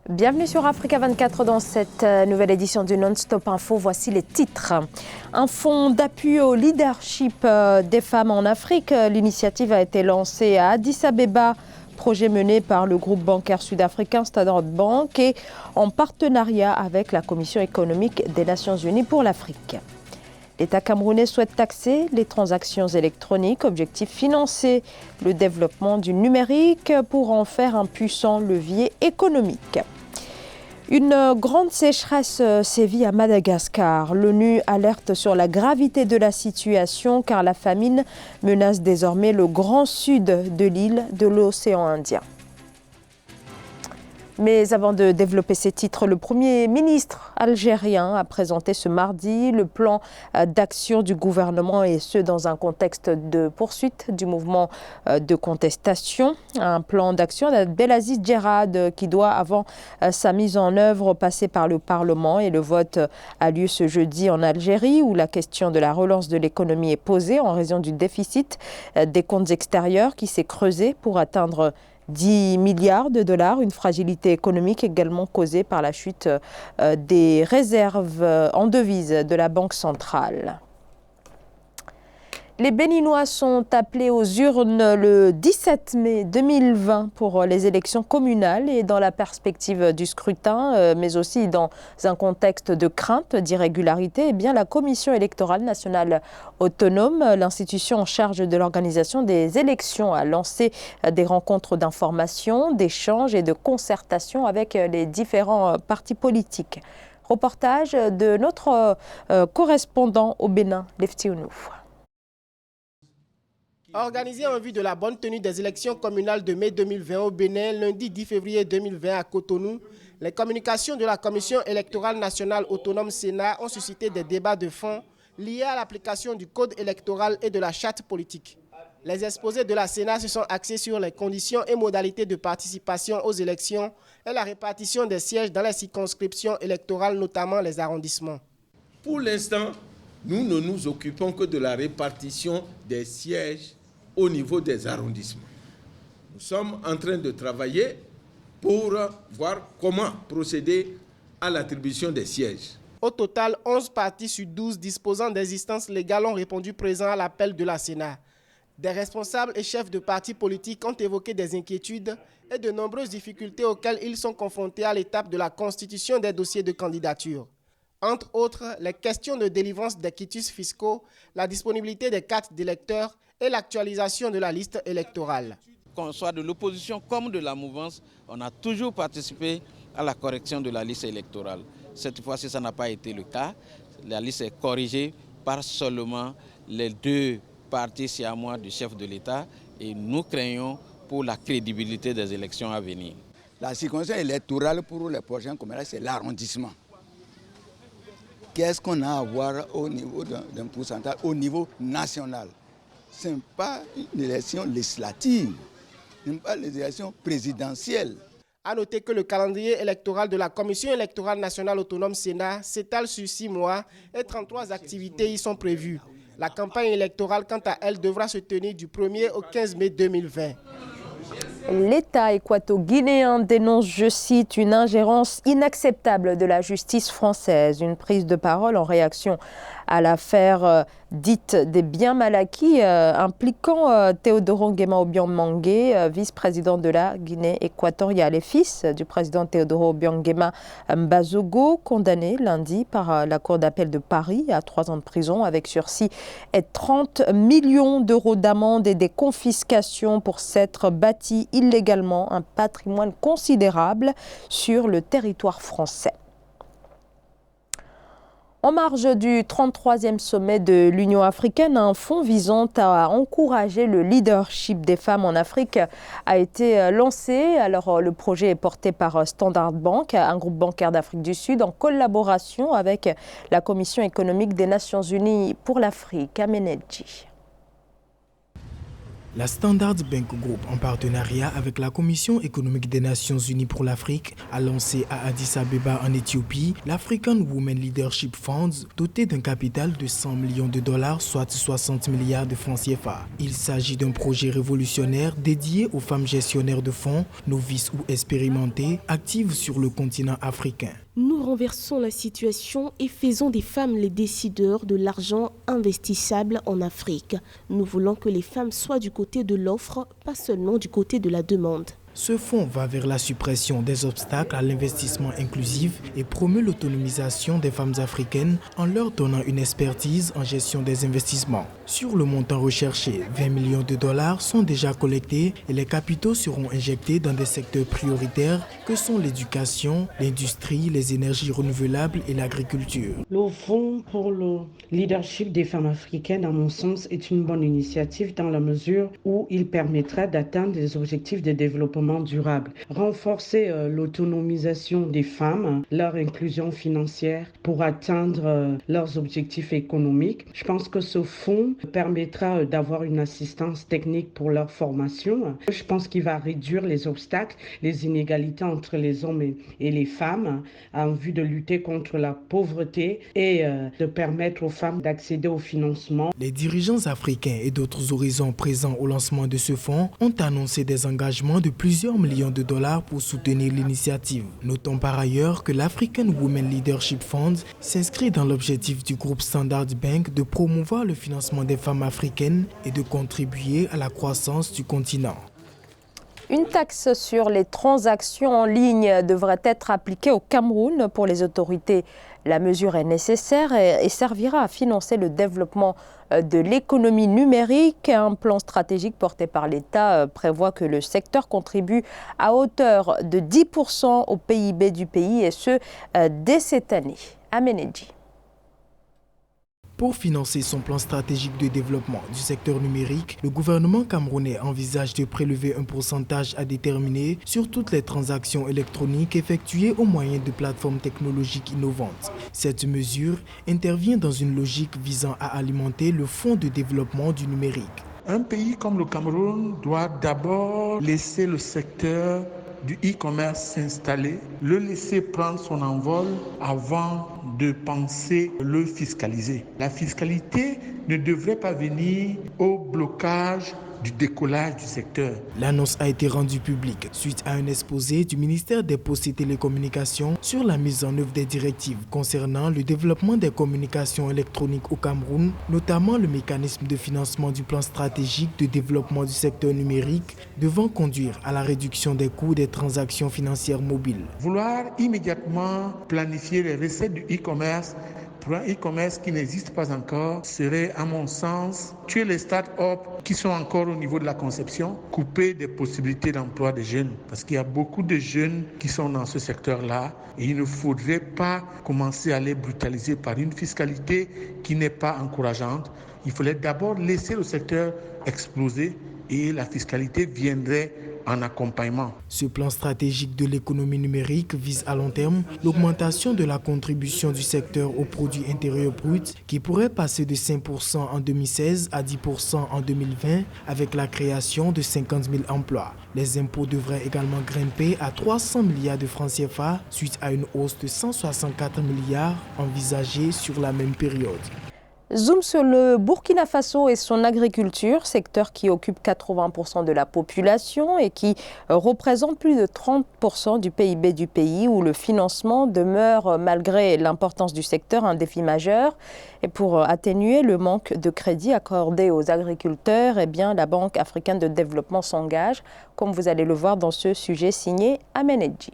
Bienvenue sur Africa 24 dans cette nouvelle édition du Non-Stop Info. Voici les titres. Un fonds d'appui au leadership des femmes en Afrique. L'initiative a été lancée à Addis Abeba, projet mené par le groupe bancaire sud-africain Standard Bank et en partenariat avec la Commission économique des Nations Unies pour l'Afrique. L'État camerounais souhaite taxer les transactions électroniques, objectif financer le développement du numérique pour en faire un puissant levier économique. Une grande sécheresse sévit à Madagascar. L'ONU alerte sur la gravité de la situation car la famine menace désormais le grand sud de l'île de l'océan Indien. Mais avant de développer ces titres, le Premier ministre algérien a présenté ce mardi le plan d'action du gouvernement et ce dans un contexte de poursuite du mouvement de contestation. Un plan d'action d'Abdelaziz Djerad qui doit, avant sa mise en œuvre, passer par le Parlement. Et le vote a lieu ce jeudi en Algérie où la question de la relance de l'économie est posée en raison du déficit des comptes extérieurs qui s'est creusé pour atteindre 10 milliards de dollars, une fragilité économique également causée par la chute des réserves en devises de la Banque centrale. Les Béninois sont appelés aux urnes le 17 mai 2020 pour les élections communales et dans la perspective du scrutin, mais aussi dans un contexte de crainte d'irrégularité, eh bien la Commission électorale nationale autonome, l'institution en charge de l'organisation des élections, a lancé des rencontres d'information, d'échange et de concertation avec les différents partis politiques. Reportage de notre correspondant au Bénin, Lefti Ounou. Organisé en vue de la bonne tenue des élections communales de mai 2020 au Bénin, lundi 10 février 2020 à Cotonou, les communications de la Commission électorale nationale autonome Sénat ont suscité des débats de fond liés à l'application du code électoral et de la charte politique. Les exposés de la Sénat se sont axés sur les conditions et modalités de participation aux élections et la répartition des sièges dans les circonscriptions électorales, notamment les arrondissements. Pour l'instant, nous ne nous occupons que de la répartition des sièges au niveau des arrondissements. Nous sommes en train de travailler pour voir comment procéder à l'attribution des sièges. Au total, 11 partis sur 12 disposant d'existence légale ont répondu présent à l'appel de la Sénat. Des responsables et chefs de partis politiques ont évoqué des inquiétudes et de nombreuses difficultés auxquelles ils sont confrontés à l'étape de la constitution des dossiers de candidature. Entre autres, les questions de délivrance des quitus fiscaux, la disponibilité des cartes d'électeurs et l'actualisation de la liste électorale. Qu'on soit de l'opposition comme de la mouvance, on a toujours participé à la correction de la liste électorale. Cette fois-ci, ça n'a pas été le cas. La liste est corrigée par seulement les deux partis siamois du chef de l'État et nous craignons pour la crédibilité des élections à venir. La circonscription électorale pour les prochains communales, c'est l'arrondissement. Qu'est-ce qu'on a à voir au niveau d'un pourcentage, au niveau national? Ce n'est pas une élection législative, ce n'est pas une élection présidentielle. A noter que le calendrier électoral de la Commission électorale nationale autonome Sénat s'étale sur 6 mois et 33 activités y sont prévues. La campagne électorale, quant à elle, devra se tenir du 1er au 15 mai 2020. L'État équato-guinéen dénonce, je cite, une ingérence inacceptable de la justice française. Une prise de parole en réaction à l'affaire dite des biens mal acquis impliquant Théodoro Nguema Obiang Mangué, vice-président de la Guinée équatoriale et fils du président Théodoro Obiang Nguema Mbazogo, condamné lundi par la Cour d'appel de Paris à 3 ans de prison avec sursis et 30 millions d'euros d'amende et des confiscations pour s'être bâti illégalement un patrimoine considérable sur le territoire français. En marge du 33e sommet de l'Union africaine, un fonds visant à encourager le leadership des femmes en Afrique a été lancé. Alors, le projet est porté par Standard Bank, un groupe bancaire d'Afrique du Sud, en collaboration avec la Commission économique des Nations Unies pour l'Afrique, Amenedji. La Standard Bank Group, en partenariat avec la Commission économique des Nations Unies pour l'Afrique, a lancé à Addis Abeba en Éthiopie l'African Women Leadership Funds, doté d'un capital de 100 millions de dollars, soit 60 milliards de francs CFA. Il s'agit d'un projet révolutionnaire dédié aux femmes gestionnaires de fonds, novices ou expérimentées, actives sur le continent africain. Nous renversons la situation et faisons des femmes les décideurs de l'argent investissable en Afrique. Nous voulons que les femmes soient du côté de l'offre, pas seulement du côté de la demande. Ce fonds va vers la suppression des obstacles à l'investissement inclusif et promeut l'autonomisation des femmes africaines en leur donnant une expertise en gestion des investissements. Sur le montant recherché, 20 millions de dollars sont déjà collectés et les capitaux seront injectés dans des secteurs prioritaires que sont l'éducation, l'industrie, les énergies renouvelables et l'agriculture. Le fonds pour le leadership des femmes africaines, à mon sens, est une bonne initiative dans la mesure où il permettra d'atteindre des objectifs de développement durable, renforcer l'autonomisation des femmes, leur inclusion financière pour atteindre leurs objectifs économiques. Je pense que ce fonds permettra d'avoir une assistance technique pour leur formation. Je pense qu'il va réduire les obstacles, les inégalités entre les hommes et les femmes en vue de lutter contre la pauvreté et de permettre aux femmes d'accéder au financement. Les dirigeants africains et d'autres horizons présents au lancement de ce fonds ont annoncé des engagements de plusieurs millions de dollars pour soutenir l'initiative. Notons par ailleurs que l'African Women Leadership Fund s'inscrit dans l'objectif du groupe Standard Bank de promouvoir le financement des femmes africaines et de contribuer à la croissance du continent. Une taxe sur les transactions en ligne devrait être appliquée au Cameroun pour les autorités. La mesure est nécessaire et servira à financer le développement de l'économie numérique. Un plan stratégique porté par l'État prévoit que le secteur contribue à hauteur de 10% au PIB du pays et ce, dès cette année. Amenedji. Pour financer son plan stratégique de développement du secteur numérique, le gouvernement camerounais envisage de prélever un pourcentage à déterminer sur toutes les transactions électroniques effectuées au moyen de plateformes technologiques innovantes. Cette mesure intervient dans une logique visant à alimenter le fonds de développement du numérique. Un pays comme le Cameroun doit d'abord laisser le secteur du e-commerce s'installer, le laisser prendre son envol avant de penser le fiscaliser. La fiscalité ne devrait pas venir au blocage du décollage du secteur. L'annonce a été rendue publique suite à un exposé du ministère des Postes et Télécommunications sur la mise en œuvre des directives concernant le développement des communications électroniques au Cameroun, notamment le mécanisme de financement du plan stratégique de développement du secteur numérique devant conduire à la réduction des coûts des transactions financières mobiles. Vouloir immédiatement planifier les recettes du e-commerce pour un e-commerce qui n'existe pas encore serait, à mon sens, tuer les start-up qui sont encore au niveau de la conception, couper des possibilités d'emploi des jeunes. Parce qu'il y a beaucoup de jeunes qui sont dans ce secteur-là et il ne faudrait pas commencer à les brutaliser par une fiscalité qui n'est pas encourageante. Il fallait d'abord laisser le secteur exploser et la fiscalité viendrait en accompagnement. Ce plan stratégique de l'économie numérique vise à long terme l'augmentation de la contribution du secteur au produit intérieur brut qui pourrait passer de 5% en 2016 à 10% en 2020 avec la création de 50 000 emplois. Les impôts devraient également grimper à 300 milliards de francs CFA suite à une hausse de 164 milliards envisagée sur la même période. Zoom sur le Burkina Faso et son agriculture, secteur qui occupe 80% de la population et qui représente plus de 30% du PIB du pays, où le financement demeure, malgré l'importance du secteur, un défi majeur. Et pour atténuer le manque de crédit accordé aux agriculteurs, eh bien, la Banque africaine de développement s'engage, comme vous allez le voir dans ce sujet signé Amenedji.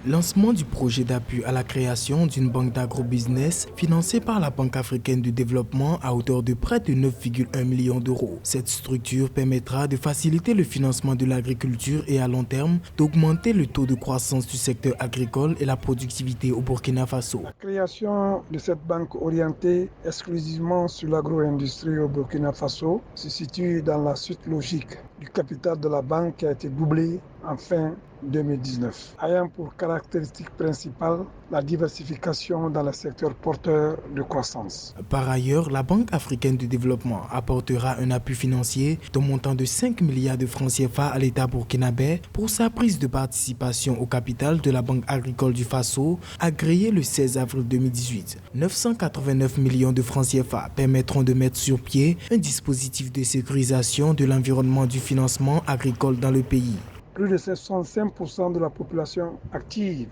Lancement du projet d'appui à la création d'une banque d'agrobusiness financée par la Banque africaine de développement à hauteur de près de 9,1 millions d'euros. Cette structure permettra de faciliter le financement de l'agriculture et à long terme d'augmenter le taux de croissance du secteur agricole et la productivité au Burkina Faso. La création de cette banque orientée exclusivement sur l'agro-industrie au Burkina Faso se situe dans la suite logique du capital de la banque qui a été doublé en fin 2019, ayant pour caractéristique principale la diversification dans le secteur porteur de croissance. Par ailleurs, la Banque africaine de développement apportera un appui financier d'un montant de 5 milliards de francs CFA à l'État burkinabé pour sa prise de participation au capital de la Banque agricole du Faso, agréée le 16 avril 2018. 989 millions de francs CFA permettront de mettre sur pied un dispositif de sécurisation de l'environnement du financement agricole dans le pays. Plus de 65% de la population active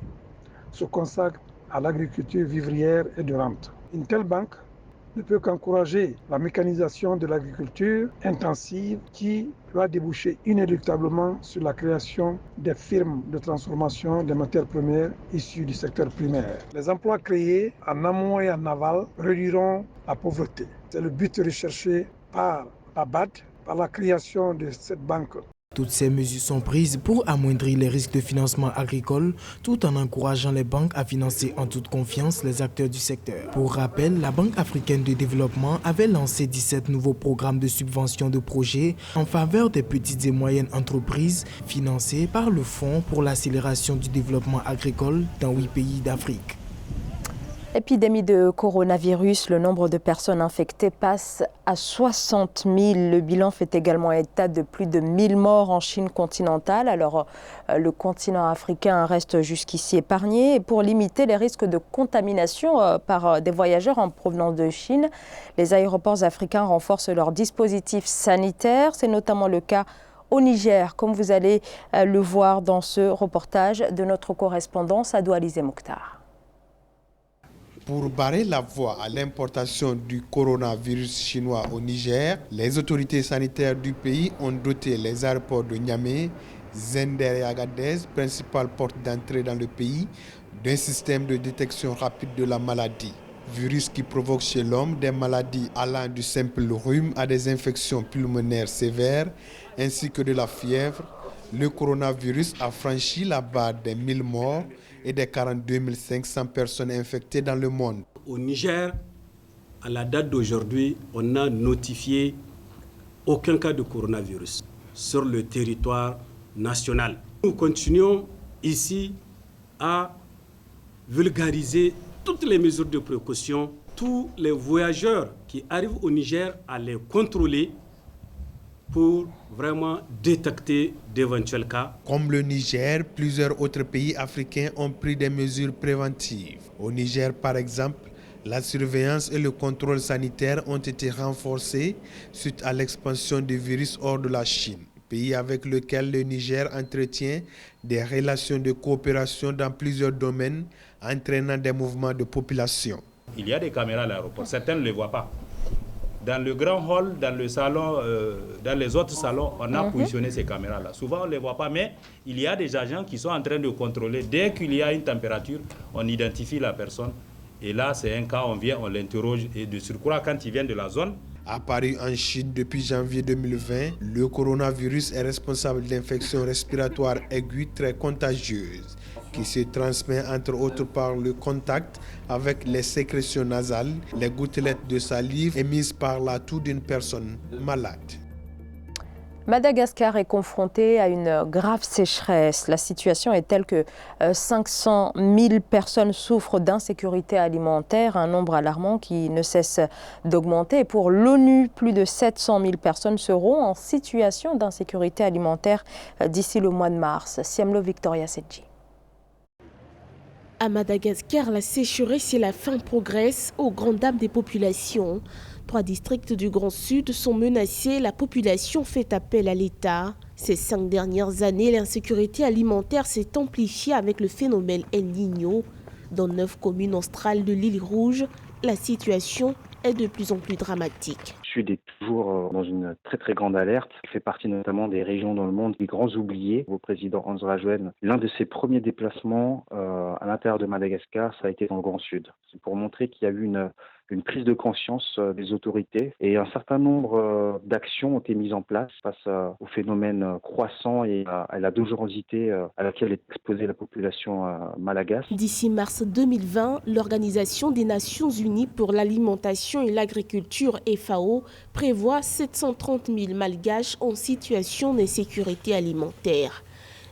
se consacre à l'agriculture vivrière et de rente. Une telle banque ne peut qu'encourager la mécanisation de l'agriculture intensive qui doit déboucher inéluctablement sur la création des firmes de transformation des matières premières issues du secteur primaire. Les emplois créés en amont et en aval réduiront la pauvreté. C'est le but recherché par la BAD, par la création de cette banque. Toutes ces mesures sont prises pour amoindrir les risques de financement agricole tout en encourageant les banques à financer en toute confiance les acteurs du secteur. Pour rappel, la Banque africaine de développement avait lancé 17 nouveaux programmes de subvention de projets en faveur des petites et moyennes entreprises financés par le Fonds pour l'accélération du développement agricole dans 8 pays d'Afrique. Épidémie de coronavirus, le nombre de personnes infectées passe à 60 000. Le bilan fait également état de plus de 1000 morts en Chine continentale. Alors, le continent africain reste jusqu'ici épargné. Et pour limiter les risques de contamination par des voyageurs en provenance de Chine, les aéroports africains renforcent leurs dispositifs sanitaires. C'est notamment le cas au Niger, comme vous allez le voir dans ce reportage de notre correspondant Sadou Alizé Mokhtar. Pour barrer la voie à l'importation du coronavirus chinois au Niger, les autorités sanitaires du pays ont doté les aéroports de Niamey, Zender et Agadez, principales portes d'entrée dans le pays, d'un système de détection rapide de la maladie. Virus qui provoque chez l'homme des maladies allant du simple rhume à des infections pulmonaires sévères, ainsi que de la fièvre. Le coronavirus a franchi la barre des 1000 morts et des 42 500 personnes infectées dans le monde. Au Niger, à la date d'aujourd'hui, on n'a notifié aucun cas de coronavirus sur le territoire national. Nous continuons ici à vulgariser toutes les mesures de précaution. Tous les voyageurs qui arrivent au Niger à les contrôler pour vraiment détecter d'éventuels cas. Comme le Niger, plusieurs autres pays africains ont pris des mesures préventives. Au Niger, par exemple, la surveillance et le contrôle sanitaire ont été renforcés suite à l'expansion du virus hors de la Chine, pays avec lequel le Niger entretient des relations de coopération dans plusieurs domaines, entraînant des mouvements de population. Il y a des caméras à l'aéroport, certains ne les voient pas. Dans le grand hall, dans le salon, dans les autres salons, on a positionné ces caméras-là. Souvent, on ne les voit pas, mais il y a des agents qui sont en train de contrôler. Dès qu'il y a une température, on identifie la personne. Et là, c'est un cas, on vient, on l'interroge. Et de surcroît, quand il vient de la zone... Apparu en Chine depuis janvier 2020, le coronavirus est responsable d'infections respiratoires aiguës très contagieuses, qui se transmet entre autres par le contact avec les sécrétions nasales, les gouttelettes de salive émises par la toux d'une personne malade. Madagascar est confronté à une grave sécheresse. La situation est telle que 500 000 personnes souffrent d'insécurité alimentaire, un nombre alarmant qui ne cesse d'augmenter. Pour l'ONU, plus de 700 000 personnes seront en situation d'insécurité alimentaire d'ici le mois de mars. Siamlo Victoria Sedji. À Madagascar, la sécheresse et la faim progressent aux grandes dames des populations. 3 districts du Grand Sud sont menacés, la population fait appel à l'État. Ces 5 dernières années, l'insécurité alimentaire s'est amplifiée avec le phénomène El Niño. Dans 9 communes australes de l'île Rouge, la situation est de plus en plus dramatique. Le Sud est toujours dans une très grande alerte. Il fait partie notamment des régions dans le monde les grands oubliés. Au président Hans Rajwen, l'un de ses premiers déplacements à l'intérieur de Madagascar, ça a été dans le Grand Sud. C'est pour montrer qu'il y a eu une prise de conscience des autorités et un certain nombre d'actions ont été mises en place face au phénomène croissant et à la dangerosité à laquelle est exposée la population malagasy. D'ici mars 2020, l'Organisation des Nations Unies pour l'alimentation et l'agriculture FAO prévoit 730 000 malgaches en situation d'insécurité alimentaire.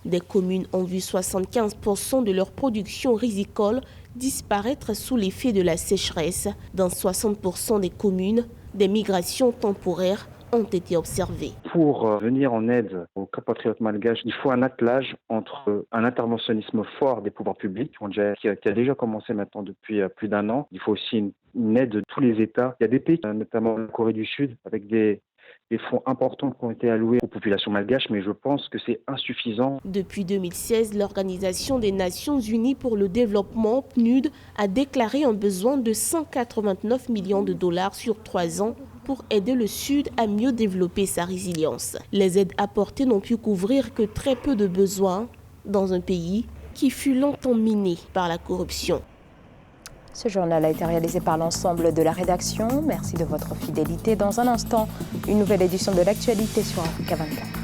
Des communes ont vu 75% de leur production rizicole disparaître sous l'effet de la sécheresse. Dans 60% des communes, des migrations temporaires ont été observées. Pour venir en aide aux compatriotes malgaches, il faut un attelage entre un interventionnisme fort des pouvoirs publics, qui a déjà commencé maintenant depuis plus d'un an. Il faut aussi une aide de tous les États. Il y a des pays, notamment la Corée du Sud, avec des fonds importants qui ont été alloués aux populations malgaches, mais je pense que c'est insuffisant. Depuis 2016, l'Organisation des Nations Unies pour le Développement, PNUD, a déclaré un besoin de 189 millions de dollars sur 3 ans pour aider le Sud à mieux développer sa résilience. Les aides apportées n'ont pu couvrir que très peu de besoins dans un pays qui fut longtemps miné par la corruption. Ce journal a été réalisé par l'ensemble de la rédaction. Merci de votre fidélité. Dans un instant, une nouvelle édition de l'actualité sur Africa 24.